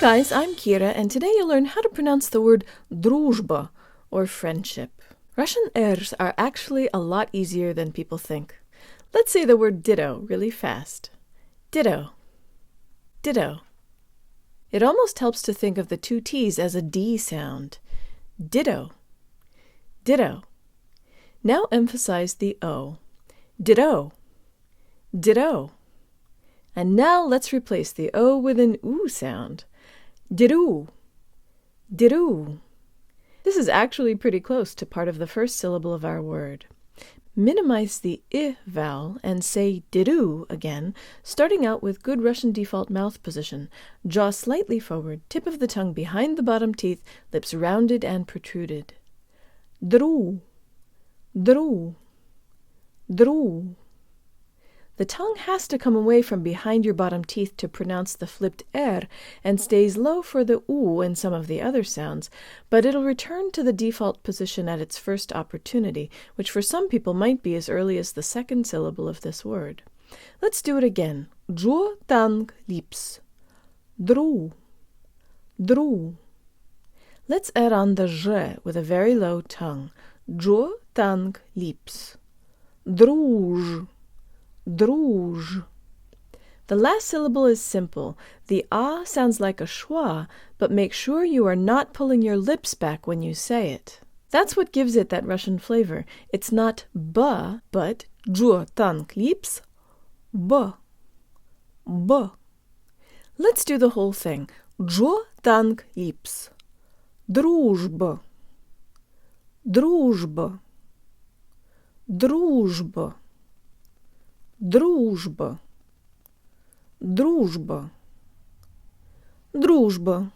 guys, I'm Kira, and today you'll learn how to pronounce the word дружба, or friendship. Russian R's are actually a lot easier than people think. Let's say the word dittO really fast. dittO. dittO. It almost helps to think of the two T's as a D sound. dittO. dittO. Now emphasize the O. dittO. dittO. And now let's replace the O with an OO sound. dittOO. dittOO. This is actually pretty close to part of the first syllable of our word. Minimize the I vowel and say dittOO again, starting out with good Russian default mouth position. Jaw slightly forward, tip of the tongue behind the bottom teeth, lips rounded and protruded. Dru. Dru. Dru. The tongue has to come away from behind your bottom teeth to pronounce the flipped R and stays low for the OO and some of the other sounds, but it'll return to the default position at its first opportunity, which for some people might be as early as the second syllable of this word. Let's do it again. Dru tang lips. Dru. Dru. Let's add on the j with a very low tongue. Dru tang lips. Druj. Druž. The last syllable is simple. The ah sounds like a schwa, but make sure you are not pulling your lips back when you say it. That's what gives it that Russian flavor. It's not ba, but dru tang lips, ba, ba. Let's do the whole thing. Dru tang lips. Дружба. Дружба. Дружба. Дружба. Дружба. Дружба.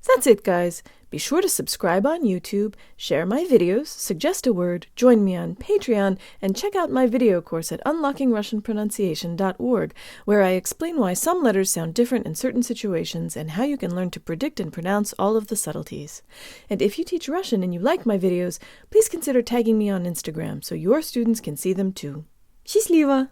That's it, guys. Be sure to subscribe on YouTube, share my videos, suggest a word, join me on Patreon, and check out my video course at unlockingrussianpronunciation.org, where I explain why some letters sound different in certain situations and how you can learn to predict and pronounce all of the subtleties. And if you teach Russian and you like my videos, please consider tagging me on Instagram so your students can see them too. Счастливо!